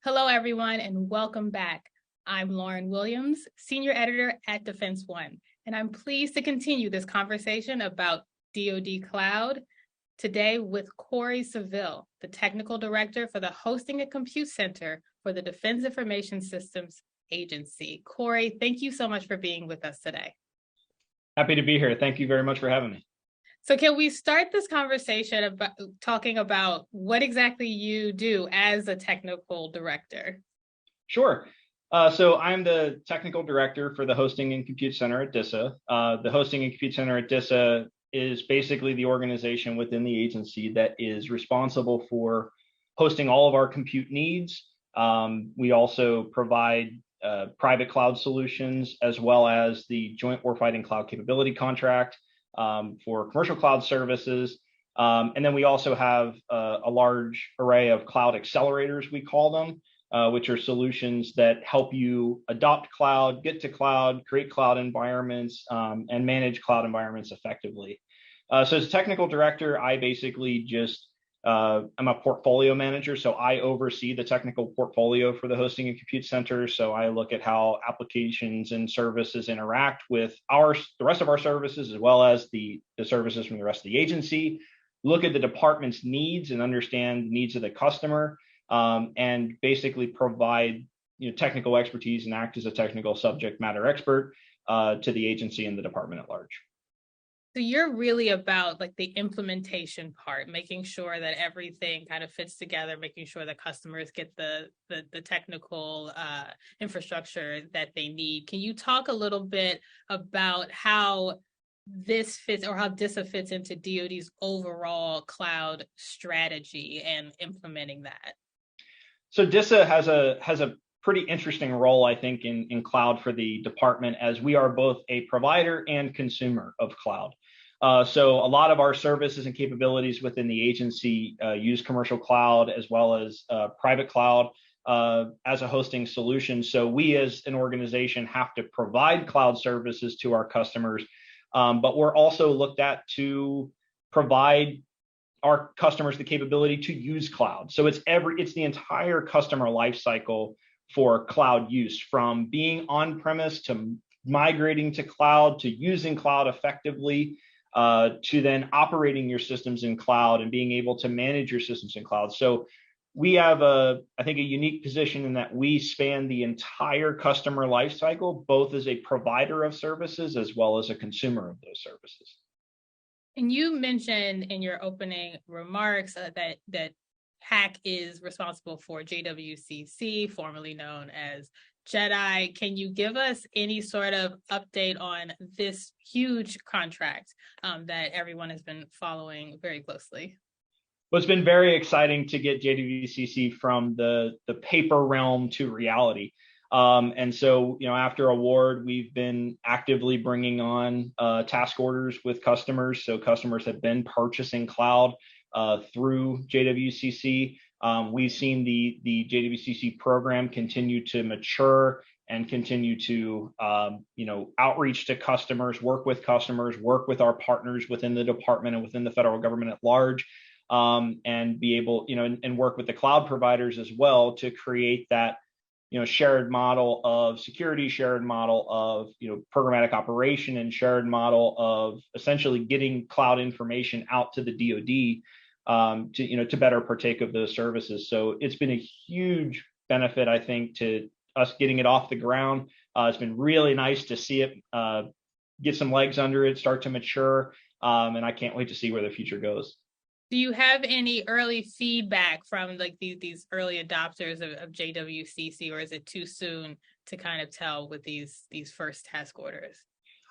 Hello, everyone, and welcome back. I'm Lauren Williams, Senior Editor at Defense One, and I'm pleased to continue this conversation about DOD Cloud today with Corey Seville, the Technical Director for the Hosting and Compute Center for the Defense Information Systems Agency. Corey, thank you so much for being with us today. Happy to be here. Thank you very much for having me. So can we start this conversation about talking about what exactly you do as a technical director? Sure. So I'm the technical director for the Hosting and Compute Center at DISA. The Hosting and Compute Center at DISA is basically the organization within the agency that is responsible for hosting all of our compute needs. We also provide private cloud solutions, as well as the Joint Warfighting Cloud Capability Contract for commercial cloud services. And then we also have a large array of cloud accelerators, we call them, which are solutions that help you adopt cloud, get to cloud, create cloud environments, and manage cloud environments effectively. So as a technical director, I basically just, I'm a portfolio manager, so I oversee the technical portfolio for the Hosting and Compute Center. So I look at how applications and services interact with the rest of our services, as well as the services from the rest of the agency, look at the department's needs and understand the needs of the customer, and basically provide technical expertise and act as a technical subject matter expert to the agency and the department at large. So you're really about like the implementation part, making sure that everything kind of fits together, making sure that customers get the technical infrastructure that they need. Can you talk a little bit about how this fits, or how DISA fits into DoD's overall cloud strategy and implementing that? So DISA has a pretty interesting role, I think, in cloud for the department, as we are both a provider and consumer of cloud. So a lot of our services and capabilities within the agency use commercial cloud as well as private cloud as a hosting solution. So we as an organization have to provide cloud services to our customers, but we're also looked at to provide our customers the capability to use cloud. So it's the entire customer lifecycle for cloud use, from being on-premise to migrating to cloud, to using cloud effectively, to then operating your systems in cloud and being able to manage your systems in cloud. So we have I think, a unique position in that we span the entire customer lifecycle, both as a provider of services as well as a consumer of those services. And you mentioned in your opening remarks that HAC is responsible for JWCC, formerly known as JEDI. Can you give us any sort of update on this huge contract that everyone has been following very closely? Well, it's been very exciting to get JWCC from the paper realm to reality. And so, after award, we've been actively bringing on task orders with customers. So customers have been purchasing cloud through JWCC. We've seen the JWCC program continue to mature and continue to outreach to customers, work with our partners within the department and within the federal government at large, and be able, and work with the cloud providers as well to create that shared model of security, shared model of programmatic operation, and shared model of essentially getting cloud information out to the DoD to better partake of those services. So it's been a huge benefit, I think, to us getting it off the ground. It's been really nice to see it get some legs under it, start to mature, and I can't wait to see where the future goes. Do you have any early feedback from like these early adopters of JWCC, or is it too soon to kind of tell with these first task orders?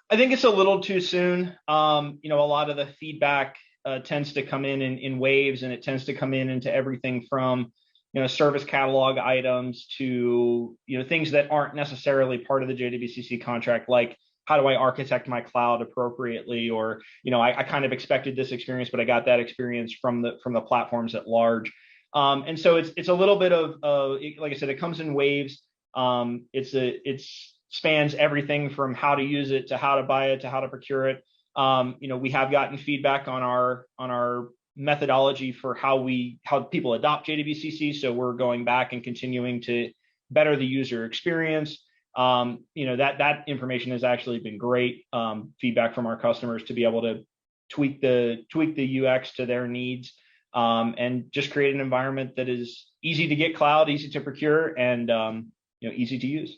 I think it's a little too soon. A lot of the feedback tends to come in waves, and it tends to come into everything from service catalog items to things that aren't necessarily part of the JWCC contract, like how do I architect my cloud appropriately, or I kind of expected this experience, but I got that experience from the platforms at large. And so it's a little bit of like I said, it comes in waves. It spans everything from how to use it to how to buy it to how to procure it. We have gotten feedback on our methodology for how people adopt JWCC. So we're going back and continuing to better the user experience. That information has actually been great feedback from our customers to be able to tweak the UX to their needs, and just create an environment that is easy to get cloud, easy to procure, and easy to use.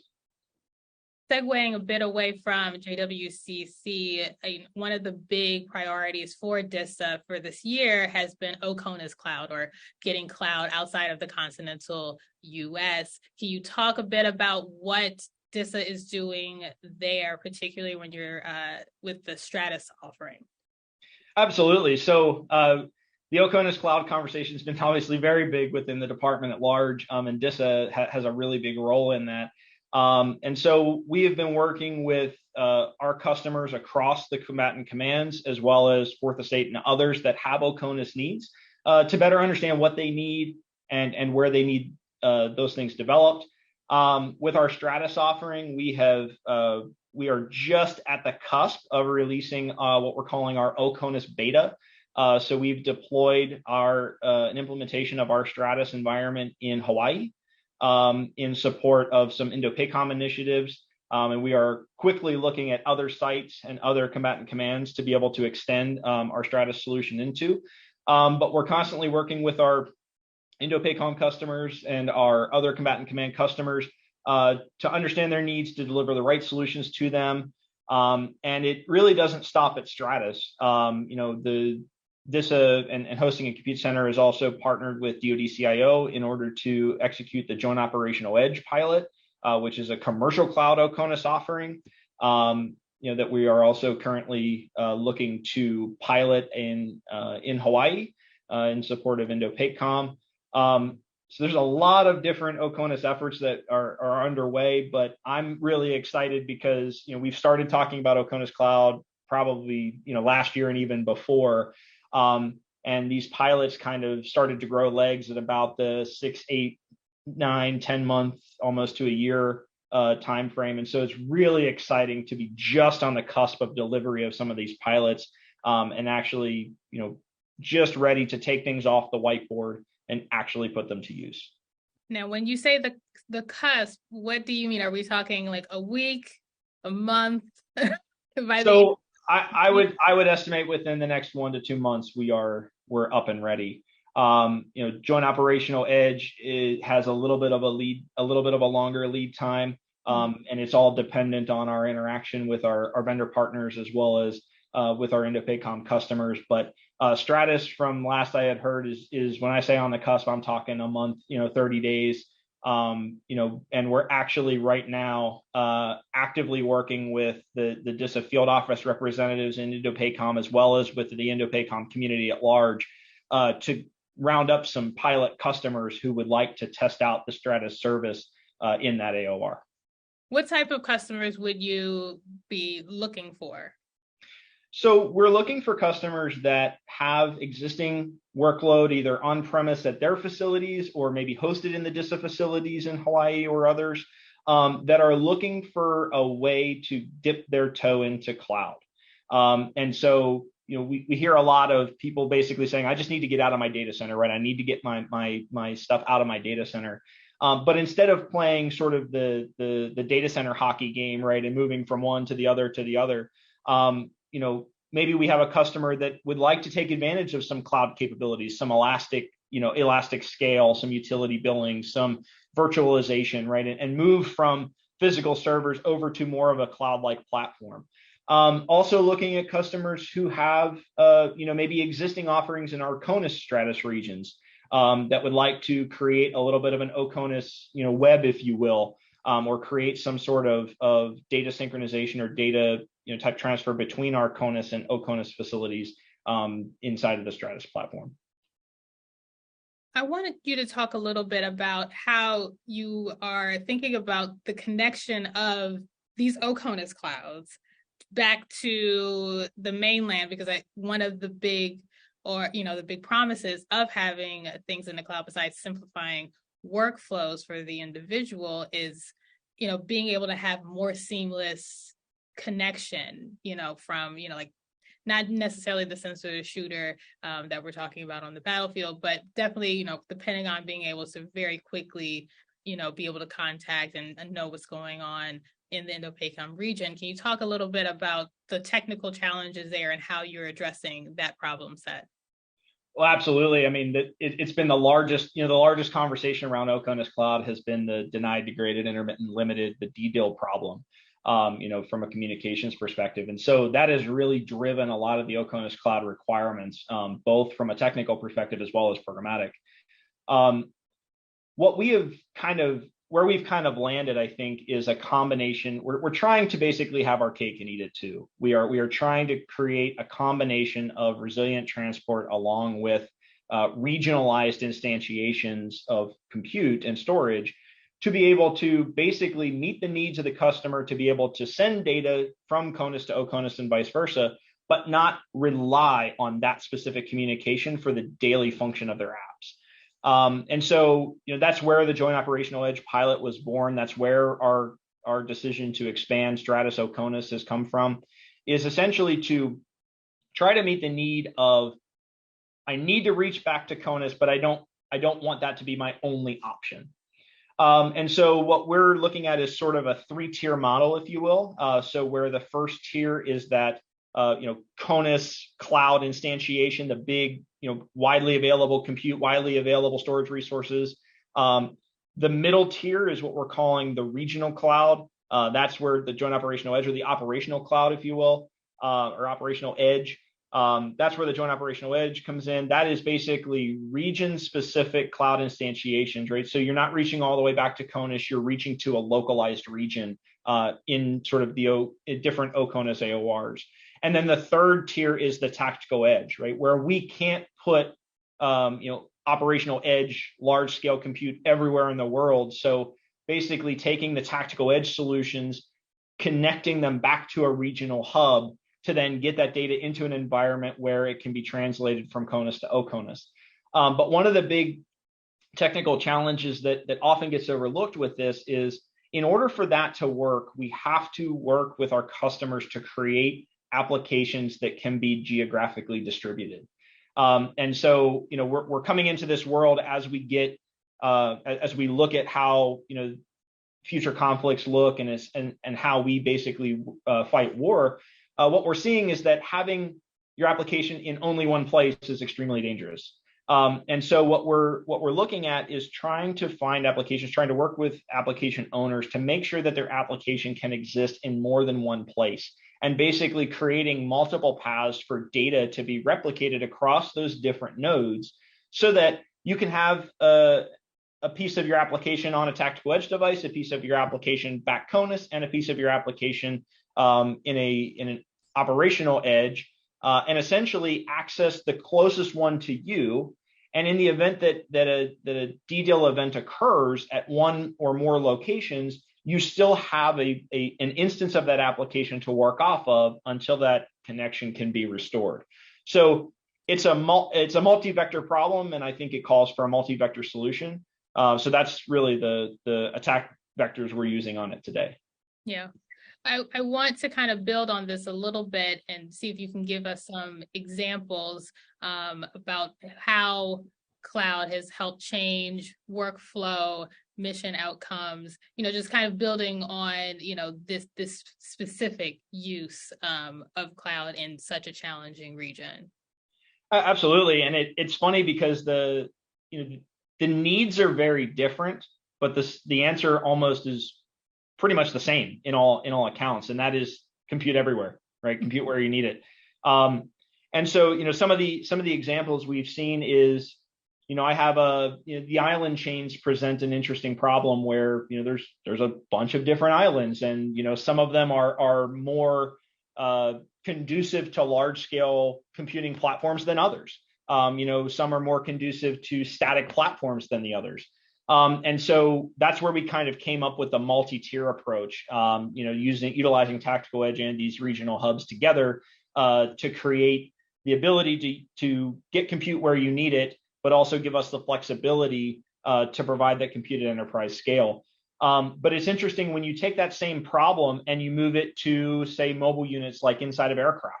Segueing a bit away from JWCC, one of the big priorities for DISA for this year has been OCONUS Cloud, or getting cloud outside of the continental US. Can you talk a bit about what DISA is doing there, particularly when you're with the Stratus offering? Absolutely. So the OCONUS Cloud conversation has been obviously very big within the department at large, and DISA has a really big role in that. And so we have been working with our customers across the combatant commands, as well as Fourth Estate and others that have OCONUS needs, to better understand what they need and where they need those things developed. With our Stratus offering, we are just at the cusp of releasing what we're calling our OCONUS beta. So we've deployed an implementation of our Stratus environment in Hawaii, in support of some Indo-PACOM initiatives. And we are quickly looking at other sites and other combatant commands to be able to extend our Stratus solution into. But we're constantly working with our Indo-PACOM customers and our other combatant command customers to understand their needs, to deliver the right solutions to them. And it really doesn't stop at Stratus. The DISA and Hosting and Compute Center is also partnered with DODCIO in order to execute the Joint Operational Edge pilot, which is a commercial cloud OCONUS offering, that we are also currently looking to pilot in Hawaii in support of Indo-PACOM. So there's a lot of different OCONUS efforts that are underway, but I'm really excited because we've started talking about OCONUS Cloud probably last year and even before. And these pilots kind of started to grow legs at about the 6, 8, 9, 10 month, almost to a year time frame. And so it's really exciting to be just on the cusp of delivery of some of these pilots, and actually, just ready to take things off the whiteboard and actually put them to use. Now, when you say the cusp, what do you mean? Are we talking like a week, a month? I would estimate within the next 1 to 2 months we're up and ready. Joint Operational Edge, it has a little bit of a longer lead time, and it's all dependent on our interaction with our vendor partners as well as with our Indo-PACOM customers. But Stratus, from last I had heard, is when I say on the cusp, I'm talking a month, 30 days. And we're actually right now actively working with the DISA field office representatives in Indo-PACOM, as well as with the Indo-PACOM community at large, to round up some pilot customers who would like to test out the Stratus service in that AOR. What type of customers would you be looking for? So we're looking for customers that have existing workload either on-premise at their facilities or maybe hosted in the DISA facilities in Hawaii or others, that are looking for a way to dip their toe into cloud. And so, we hear a lot of people basically saying, I just need to get out of my data center, right? I need to get my stuff out of my data center. But instead of playing sort of the data center hockey game, right, and moving from one to the other, maybe we have a customer that would like to take advantage of some cloud capabilities, some elastic scale, some utility billing, some virtualization, right, and move from physical servers over to more of a cloud-like platform. Also looking at customers who have, maybe existing offerings in our OCONUS Stratus regions, that would like to create a little bit of an OCONUS, web, if you will, or create some sort of data synchronization or data type transfer between our OCONUS and OCONUS facilities inside of the Stratus platform. I wanted you to talk a little bit about how you are thinking about the connection of these OCONUS clouds back to the mainland, because one of the big promises of having things in the cloud, besides simplifying workflows for the individual, is being able to have more seamless connection, from like not necessarily the sensor shooter that we're talking about on the battlefield, but definitely, depending on being able to very quickly, be able to contact and know what's going on in the Indo-PACOM region. Can you talk a little bit about the technical challenges there and how you're addressing that problem set? Well, absolutely. I mean, it's been the largest conversation around OCONUS Cloud has been the denied, degraded, intermittent, limited, the DDIL problem, from a communications perspective. And so that has really driven a lot of the OCONUS Cloud requirements, both from a technical perspective as well as programmatic. Where we've kind of landed, I think, is a combination. We're trying to basically have our cake and eat it too. We are trying to create a combination of resilient transport along with regionalized instantiations of compute and storage to be able to basically meet the needs of the customer, to be able to send data from CONUS to OCONUS and vice versa, but not rely on that specific communication for the daily function of their apps. And so, that's where the Joint Operational Edge pilot was born. That's where our decision to expand Stratus OCONUS has come from, is essentially to try to meet the need of, I need to reach back to CONUS, but I don't want that to be my only option. And so what we're looking at is sort of a 3-tier model, if you will. So where the first tier is that CONUS Cloud instantiation, the big, widely available compute, widely available storage resources. The middle tier is what we're calling the regional cloud. That's where the Joint Operational Edge, or the operational cloud, if you will, or operational edge. That's where the Joint Operational Edge comes in. That is basically region-specific cloud instantiations, right? So you're not reaching all the way back to CONUS. You're reaching to a localized region in sort of the different OCONUS AORs. And then the third tier is the tactical edge, right? Where we can't put, operational edge, large scale compute everywhere in the world. So basically taking the tactical edge solutions, connecting them back to a regional hub to then get that data into an environment where it can be translated from CONUS to OCONUS. But one of the big technical challenges that often gets overlooked with this is, in order for that to work, we have to work with our customers to create applications that can be geographically distributed. And so, we're coming into this world as we get, as we look at how, future conflicts look and how we basically fight war. What we're seeing is that having your application in only one place is extremely dangerous. And so what we're looking at is trying to find applications, trying to work with application owners to make sure that their application can exist in more than one place, and basically creating multiple paths for data to be replicated across those different nodes, so that you can have a piece of your application on a tactical edge device, a piece of your application back CONUS, and a piece of your application in an operational edge, and essentially access the closest one to you. And in the event that a DDIL event occurs at one or more locations, you still have an instance of that application to work off of until that connection can be restored. So it's a multi-vector problem, and I think it calls for a multi-vector solution. So that's really the attack vectors we're using on it today. Yeah. I want to kind of build on this a little bit and see if you can give us some examples about how cloud has helped change workflow, mission outcomes, just kind of building on, this specific use of cloud in such a challenging region. Absolutely. And it's funny because the needs are very different, but the answer almost is pretty much the same in all accounts, and that is compute everywhere, right? Compute where you need it. And so, some of the examples we've seen is, I have the island chains present an interesting problem where, there's a bunch of different islands, and, some of them are more conducive to large scale computing platforms than others. Some are more conducive to static platforms than the others. And so that's where we kind of came up with the multi-tier approach, utilizing tactical edge and these regional hubs together to create the ability to get compute where you need it, but also give us the flexibility to provide that compute at enterprise scale. But it's interesting when you take that same problem and you move it to, say, mobile units like inside of aircraft.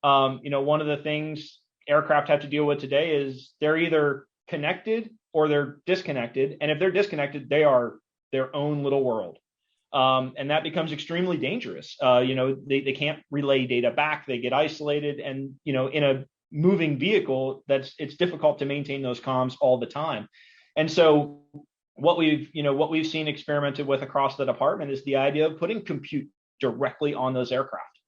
One of the things aircraft have to deal with today is they're either connected or they're disconnected. And if they're disconnected, they are their own little world. And that becomes extremely dangerous. They can't relay data back, they get isolated. And, in a moving vehicle, it's difficult to maintain those comms all the time. And so what we've seen experimented with across the department is the idea of putting compute directly on those aircraft,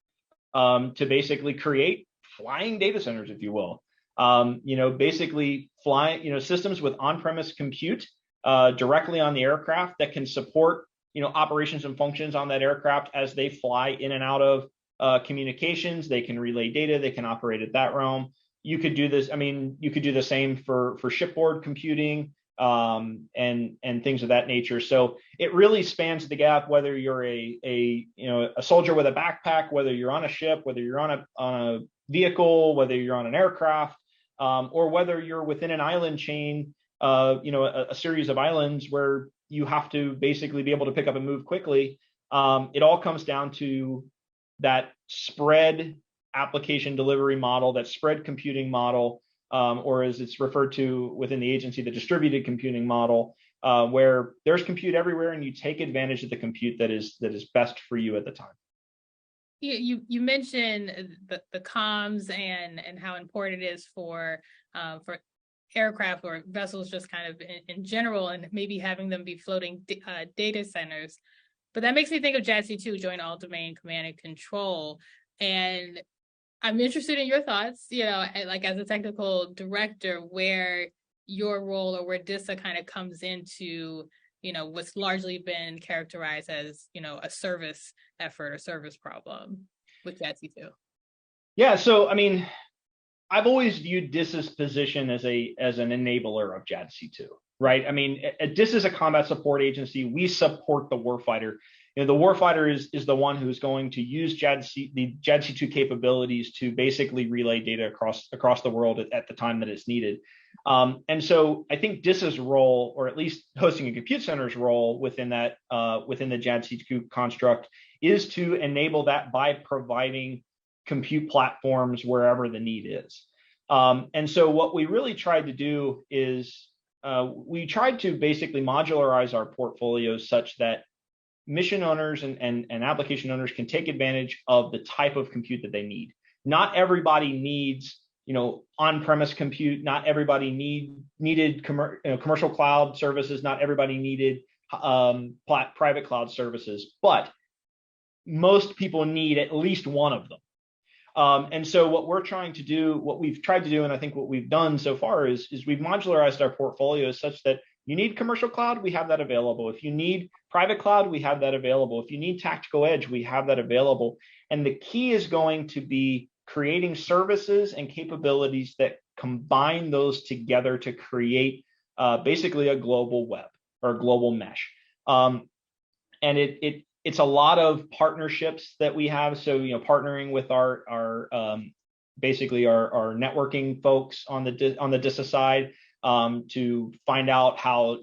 to basically create flying data centers, if you will. Basically flying, systems with on-premise compute directly on the aircraft that can support, operations and functions on that aircraft as they fly in and out of communications. They can relay data, they can operate at that realm. You could do this. I mean, you could do the same for shipboard computing, and things of that nature. So it really spans the gap, whether you're a soldier with a backpack, whether you're on a ship, whether you're on a vehicle, whether you're on an aircraft, or whether you're within an island chain, a series of islands where you have to basically be able to pick up and move quickly. It all comes down to that spread application delivery model, that spread computing model, or as it's referred to within the agency, the distributed computing model, where there's compute everywhere and you take advantage of the compute that is best for you at the time. You mentioned the comms and how important it is for aircraft or vessels just kind of in general, and maybe having them be floating data centers. But that makes me think of JWCC, Joint All-Domain Command and Control. And I'm interested in your thoughts, like as a technical director, where your role or where DISA kind of comes into, what's largely been characterized as, a service effort or service problem with JWCC. Yeah, so I mean, I've always viewed DISA's position as an enabler of JWCC, right? I mean, DISA is a combat support agency. We support the warfighter. The warfighter is the one who's going to use the JWCC capabilities to basically relay data across the world at the time that it's needed. And so I think DISA's role, or at least hosting and compute center's role within the JWCC construct, is to enable that by providing compute platforms wherever the need is. And so what we really tried to do is we tried to basically modularize our portfolios such that mission owners and application owners can take advantage of the type of compute that they need. Not everybody needs, on-premise compute. Not everybody needed commercial cloud services. Not everybody needed private cloud services. But most people need at least one of them. And so what we've tried to do, and I think what we've done so far is we've modularized our portfolio such that you need commercial cloud, we have that available. If you need private cloud, we have that available. If you need tactical edge, we have that available. And the key is going to be creating services and capabilities that combine those together to create basically a global web or a global mesh. And it's a lot of partnerships that we have. So, partnering with our networking folks on the DISA side, to find out how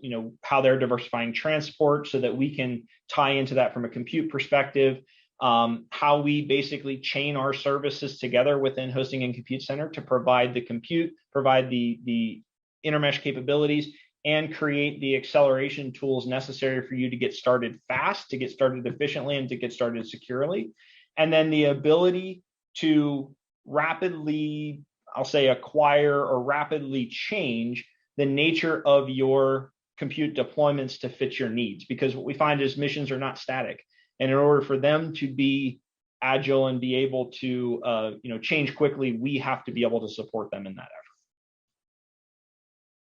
they're diversifying transport so that we can tie into that from a compute perspective, how we basically chain our services together within hosting and compute center to provide the compute, provide the intermesh capabilities, and create the acceleration tools necessary for you to get started fast, to get started efficiently, and to get started securely. And then the ability to rapidly, I'll say, acquire or rapidly change the nature of your compute deployments to fit your needs. Because what we find is missions are not static. And in order for them to be agile and be able to change quickly, we have to be able to support them in that effort.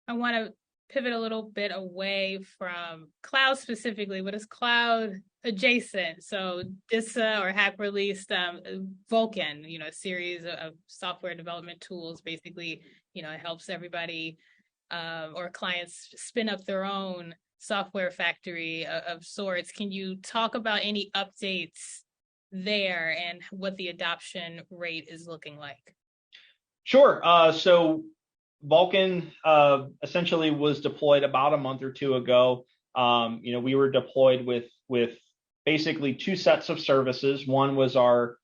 I want to pivot a little bit away from cloud specifically. What is cloud adjacent? So DISA or HAC released Vulcan, a series of software development tools. Basically, it helps everybody or clients spin up their own software factory of sorts. Can you talk about any updates there and what the adoption rate is looking like? Sure. So Vulcan essentially was deployed about a month or two ago. We were deployed with basically two sets of services. One was our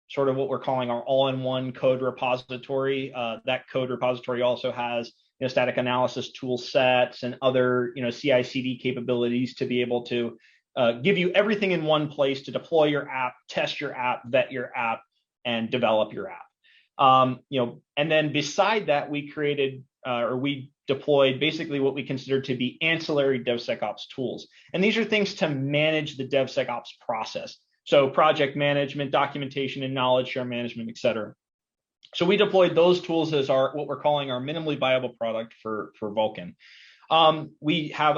sort of what we're calling our all-in-one code repository. That code repository also has static analysis tool sets and other CI/CD capabilities to be able to give you everything in one place to deploy your app, test your app, vet your app, and develop your app. And then beside that, we created we deployed basically what we consider to be ancillary DevSecOps tools. And these are things to manage the DevSecOps process. So project management, documentation, and knowledge share management, et cetera. So we deployed those tools as what we're calling our minimally viable product for Vulcan. We have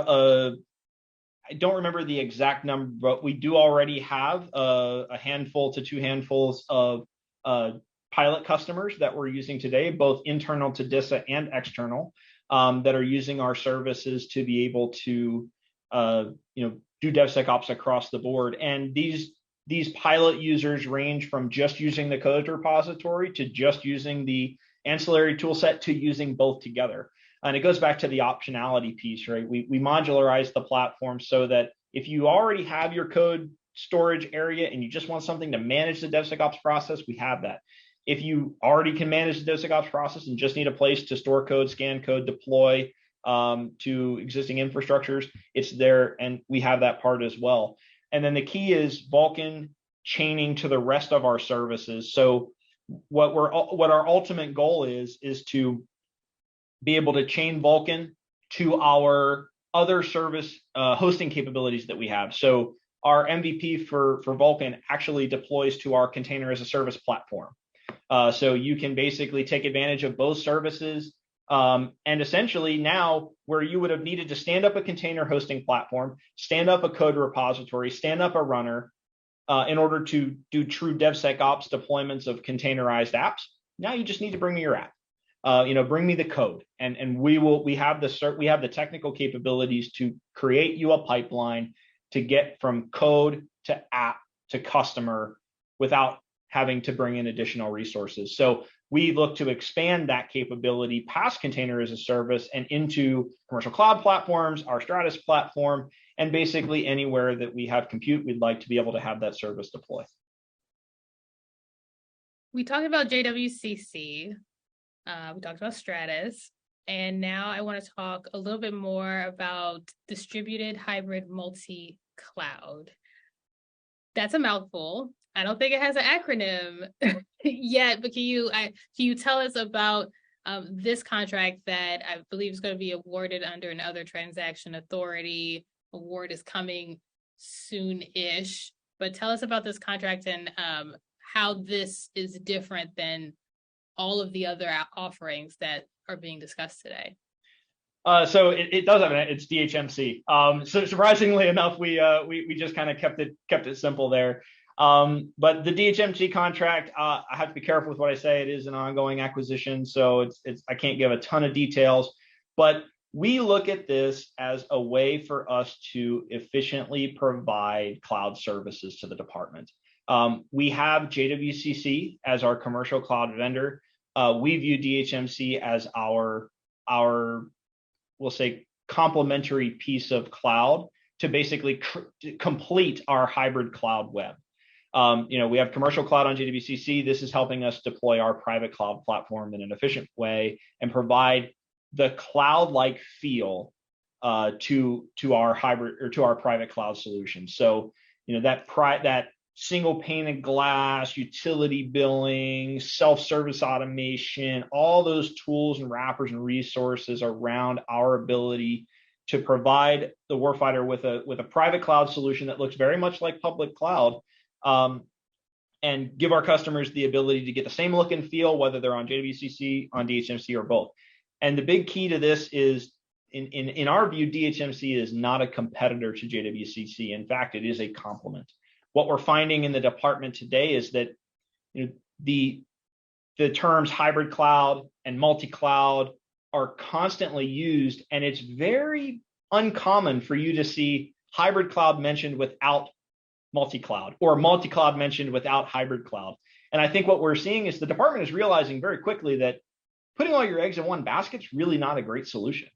I don't remember the exact number, but we do already have a handful to 2 handfuls of pilot customers that we're using today, both internal to DISA and external, that are using our services to be able to do DevSecOps across the board. And these pilot users range from just using the code repository to just using the ancillary tool set to using both together. And it goes back to the optionality piece, right? We modularize the platform so that if you already have your code storage area and you just want something to manage the DevSecOps process, we have that. If you already can manage the DevSecOps process and just need a place to store code, scan code, deploy to existing infrastructures, it's there, and we have that part as well. And then the key is Vulcan chaining to the rest of our services. So what our ultimate goal is to be able to chain Vulcan to our other service hosting capabilities that we have. So our MVP for Vulcan actually deploys to our container as a service platform. So you can basically take advantage of both services. And essentially now where you would have needed to stand up a container hosting platform, stand up a code repository, stand up a runner in order to do true DevSecOps deployments of containerized apps, now you just need to bring me your app. Bring me the code, and we have the technical capabilities to create you a pipeline to get from code to app to customer without having to bring in additional resources. So we look to expand that capability past container as a service and into commercial cloud platforms, our Stratus platform, and basically anywhere that we have compute, we'd like to be able to have that service deploy. We talked about JWCC. We talked about Stratus, and now I want to talk a little bit more about distributed hybrid multi-cloud. That's a mouthful. I don't think it has an acronym yet, but can you tell us about this contract that I believe is going to be awarded under another transaction authority? Award is coming soon-ish, but tell us about this contract and how this is different than all of the other offerings that are being discussed today. So it does have it's DHMC. So surprisingly enough, we just kind of kept it simple there. But the DHMC contract, I have to be careful with what I say. It is an ongoing acquisition, so I can't give a ton of details. But we look at this as a way for us to efficiently provide cloud services to the department. We have JWCC as our commercial cloud vendor. We view DHMC as our we'll say complementary piece of cloud to basically complete our hybrid cloud web. We have commercial cloud on JWCC. This is helping us deploy our private cloud platform in an efficient way and provide the cloud-like feel to our hybrid or to our private cloud solution. So, that single pane of glass, utility billing, self-service automation, all those tools and wrappers and resources around our ability to provide the warfighter with a private cloud solution that looks very much like public cloud, and give our customers the ability to get the same look and feel, whether they're on JWCC, on DHMC, or both. And the big key to this is, in our view, DHMC is not a competitor to JWCC. In fact, it is a complement. What we're finding in the department today is that the terms hybrid cloud and multi-cloud are constantly used, and it's very uncommon for you to see hybrid cloud mentioned without multi-cloud or multi-cloud mentioned without hybrid cloud. And I think what we're seeing is the department is realizing very quickly that putting all your eggs in one basket is really not a great solution.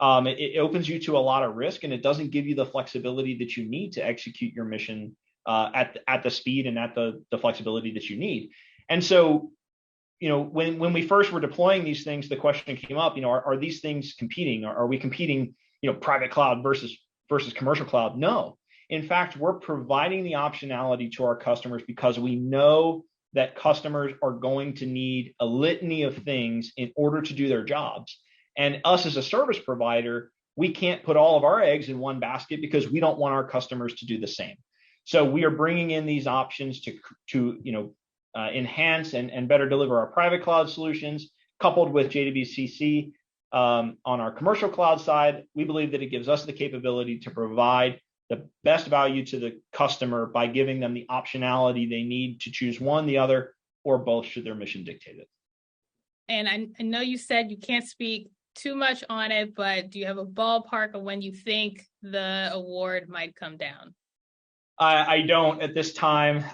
It opens you to a lot of risk, and it doesn't give you the flexibility that you need to execute your mission at the speed and at the flexibility that you need. And so, when we first were deploying these things, the question came up, are these things competing? Are we competing, private cloud versus commercial cloud? No. In fact, we're providing the optionality to our customers because we know that customers are going to need a litany of things in order to do their jobs. And us as a service provider, we can't put all of our eggs in one basket because we don't want our customers to do the same. So we are bringing in these options to enhance and better deliver our private cloud solutions, coupled with JWCC on our commercial cloud side. We believe that it gives us the capability to provide the best value to the customer by giving them the optionality they need to choose one, the other, or both should their mission dictate it. And I know you said you can't speak too much on it, but do you have a ballpark of when you think the award might come down? I don't at this time.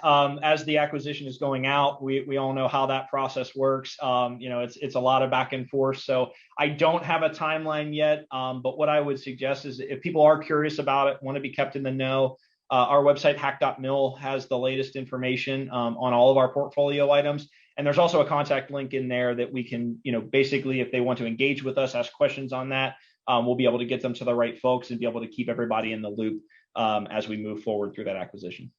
As the acquisition is going out, we all know how that process works. It's a lot of back and forth. So I don't have a timeline yet. But what I would suggest is if people are curious about it, want to be kept in the know, our website hack.mil has the latest information on all of our portfolio items. And there's also a contact link in there that we can, basically, if they want to engage with us, ask questions on that, we'll be able to get them to the right folks and be able to keep everybody in the loop as we move forward through that acquisition.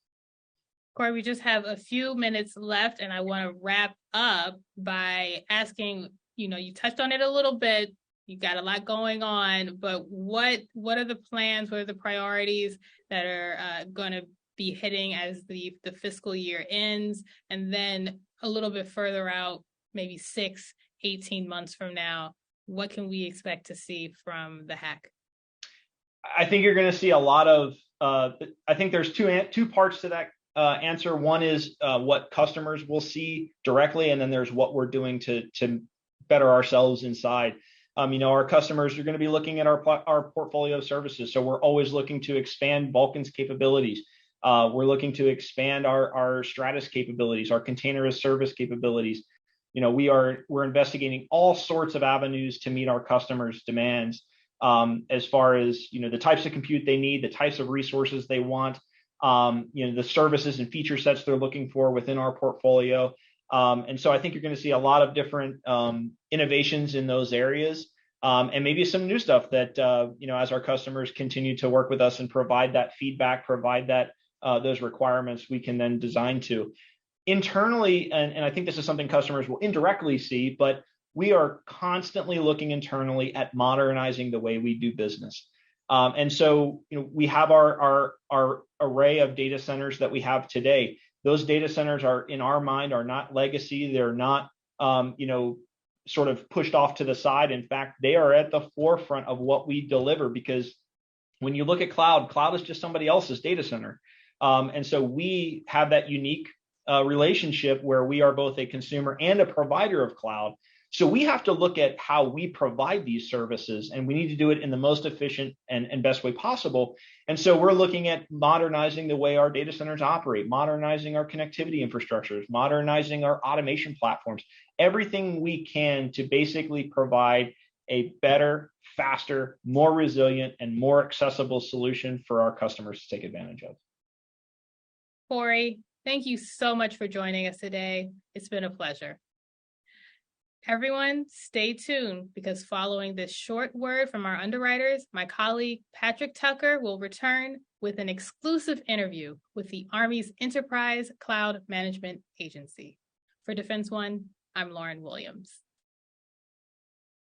Corey, we just have a few minutes left, and I want to wrap up by asking, you touched on it a little bit, you got a lot going on, but what are the plans, what are the priorities that are going to be hitting as the fiscal year ends, and then a little bit further out, maybe 18 months from now, what can we expect to see from the hack? I think you're going to see a lot of, I think there's two parts to that answer. One is what customers will see directly, and then there's what we're doing to better ourselves inside. Our customers are going to be looking at our portfolio of services. So we're always looking to expand Vulcan's capabilities. We're looking to expand our Stratus capabilities, our container as service capabilities. We're investigating all sorts of avenues to meet our customers' demands. As far as the types of compute they need, the types of resources they want, the services and feature sets they're looking for within our portfolio. And so I think you're going to see a lot of different innovations in those areas, and maybe some new stuff that as our customers continue to work with us and provide that feedback, provide that those requirements, we can then design to internally. And I think this is something customers will indirectly see, but we are constantly looking internally at modernizing the way we do business. And so, we have our array of data centers that we have today. Those data centers are, in our mind, are not legacy. They're not, sort of pushed off to the side. In fact, they are at the forefront of what we deliver, because when you look at cloud is just somebody else's data center. And so we have that unique relationship where we are both a consumer and a provider of cloud. So we have to look at how we provide these services, and we need to do it in the most efficient and best way possible. And so we're looking at modernizing the way our data centers operate, modernizing our connectivity infrastructures, modernizing our automation platforms, everything we can to basically provide a better, faster, more resilient, and more accessible solution for our customers to take advantage of. Corey, thank you so much for joining us today. It's been a pleasure. Everyone, stay tuned, because following this short word from our underwriters, my colleague Patrick Tucker will return with an exclusive interview with the Army's Enterprise Cloud Management Agency. For Defense One, I'm Lauren Williams.